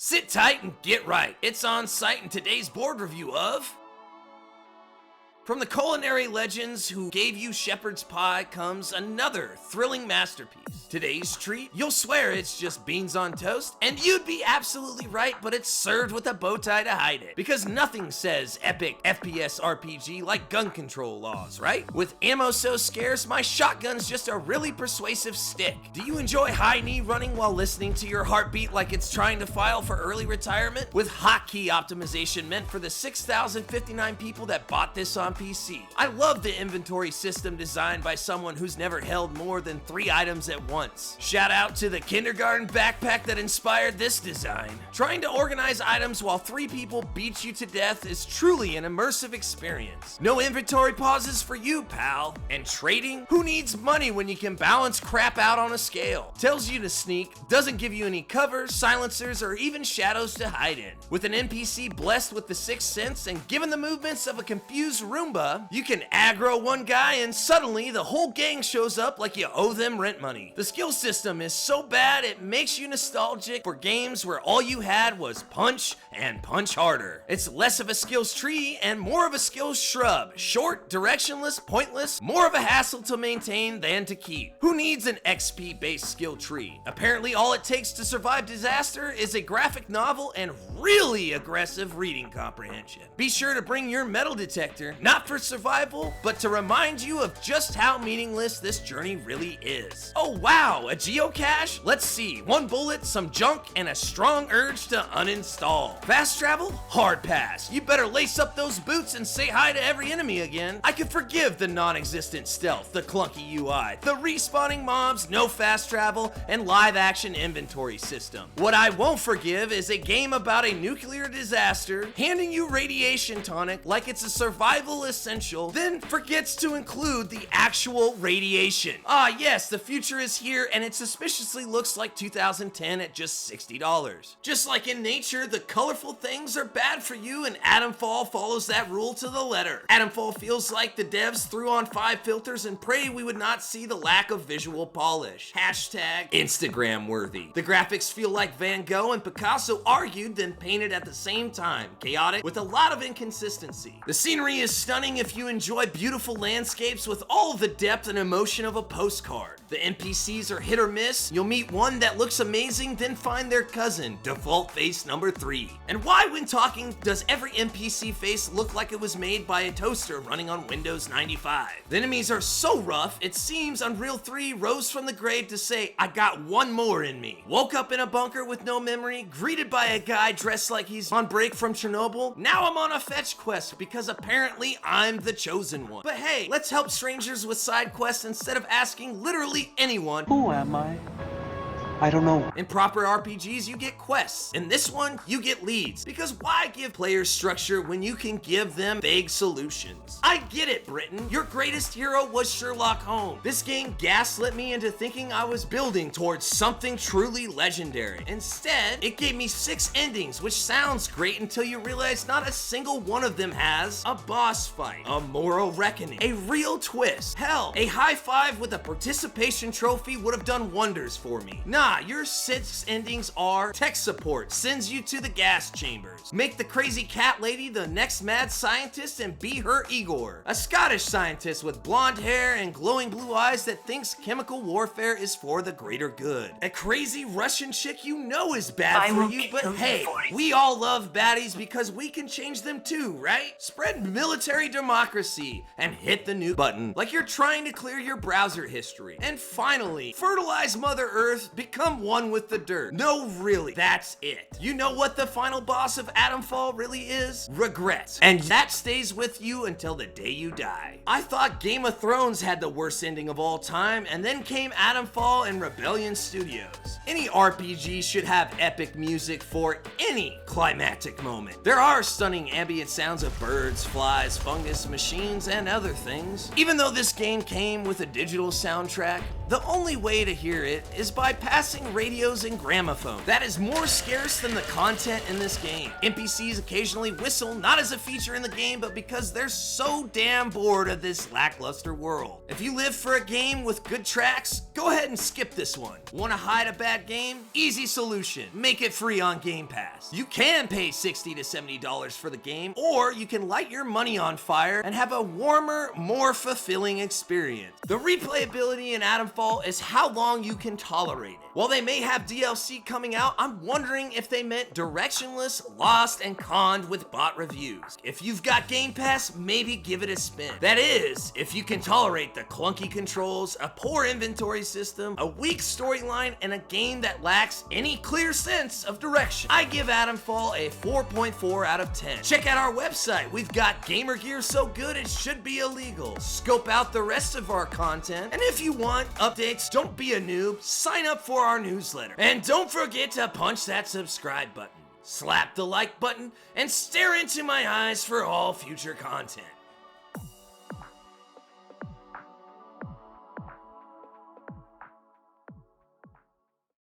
Sit tight and get right. It's on site in today's board review of... From the culinary legends who gave you shepherd's pie comes another thrilling masterpiece. Today's treat, you'll swear it's just beans on toast, and you'd be absolutely right, but it's served with a bow tie to hide it. Because nothing says epic FPS RPG like gun control laws, right? With ammo so scarce, my shotgun's just a really persuasive stick. Do you enjoy high knee running while listening to your heartbeat like it's trying to file for early retirement? With hotkey optimization meant for the 6,059 people that bought this on PC. I love the inventory system designed by someone who's never held more than 3 items at once. Shout out to the kindergarten backpack that inspired this design. Trying to organize items while 3 people beat you to death is truly an immersive experience. No inventory pauses for you, pal. And trading? Who needs money when you can balance crap out on a scale? Tells you to sneak, doesn't give you any cover, silencers, or even shadows to hide in. With an NPC blessed with the 6th sense and given the movements of a confused Roomba, you can aggro one guy and suddenly the whole gang shows up like you owe them rent money. The skill system is so bad it makes you nostalgic for games where all you had was punch and punch harder. It's less of a skills tree and more of a skills shrub. Short, directionless, pointless, more of a hassle to maintain than to keep. Who needs an XP based skill tree? Apparently all it takes to survive disaster is a graphic novel and really aggressive reading comprehension. Be sure to bring your metal detector, not for survival, but to remind you of just how meaningless this journey really is. Oh wow, a geocache? Let's see, 1 bullet, some junk, and a strong urge to uninstall. Fast travel? Hard pass. You better lace up those boots and say hi to every enemy again. I can forgive the non-existent stealth, the clunky UI, the respawning mobs, no fast travel, and live action inventory system. What I won't forgive is a game about a nuclear disaster, handing you radiation tonic like it's a survival essential, then forgets to include the actual radiation. Ah yes, the future is here and it suspiciously looks like 2010 at just $60. Just like in nature, the colorful things are bad for you and AtomFall follows that rule to the letter. AtomFall feels like the devs threw on 5 filters and prayed we would not see the lack of visual polish. Hashtag Instagram worthy. The graphics feel like Van Gogh and Picasso argued then painted at the same time. Chaotic with a lot of inconsistency. The scenery is stunning if you enjoy beautiful landscapes with all of the depth and emotion of a postcard. The NPCs are hit or miss. You'll meet one that looks amazing, then find their cousin, default face number 3. And why when talking does every NPC face look like it was made by a toaster running on Windows 95? The enemies are so rough, it seems Unreal 3 rose from the grave to say, I got one more in me. Woke up in a bunker with no memory, greeted by a guy dressed like he's on break from Chernobyl. Now I'm on a fetch quest because apparently I'm the chosen one. But hey, let's help strangers with side quests instead of asking literally anyone, who am I? I don't know. In proper RPGs, you get quests. In this one, you get leads. Because why give players structure when you can give them vague solutions? I get it, Britain. Your greatest hero was Sherlock Holmes. This game gaslit me into thinking I was building towards something truly legendary. Instead, it gave me 6 endings, which sounds great until you realize not a single one of them has a boss fight, a moral reckoning, a real twist. Hell, a high five with a participation trophy would have done wonders for me. Your 6 endings are tech support sends you to the gas chambers. Make the crazy cat lady the next mad scientist and be her Igor. A Scottish scientist with blonde hair and glowing blue eyes that thinks chemical warfare is for the greater good. A crazy Russian chick you know is bad for you, but hey, we all love baddies because we can change them too, right? Spread military democracy and hit the new button like you're trying to clear your browser history. And finally, fertilize Mother Earth, become one with the dirt. No, really, that's it. You know what the final boss of AtomFall really is? Regret. And that stays with you until the day you die. I thought Game of Thrones had the worst ending of all time, and then came AtomFall and Rebellion Studios. Any RPG should have epic music for any climactic moment. There are stunning ambient sounds of birds, flies, fungus, machines, and other things. Even though this game came with a digital soundtrack, The only way to hear it is by passing radios and gramophone. That is more scarce than the content in this game. NPCs occasionally whistle, not as a feature in the game, but because they're so damn bored of this lackluster world. If you live for a game with good tracks, go ahead and skip this one. Want to hide a bad game? Easy solution. Make it free on Game Pass. You can pay $60 to $70 for the game, or you can light your money on fire and have a warmer, more fulfilling experience. The replayability in AtomFall is how long you can tolerate it. While they may have DLC coming out, I'm wondering if they meant directionless, lost, and conned with bot reviews. If you've got Game Pass, maybe give it a spin. That is, if you can tolerate the clunky controls, a poor inventory system, a weak storyline, and a game that lacks any clear sense of direction. I give AtomFall a 4.4 out of 10. Check out our website. We've got gamer gear so good it should be illegal. Scope out the rest of our content, and if you want updates, don't be a noob, sign up for our newsletter. And don't forget to punch that subscribe button, slap the like button, and stare into my eyes for all future content.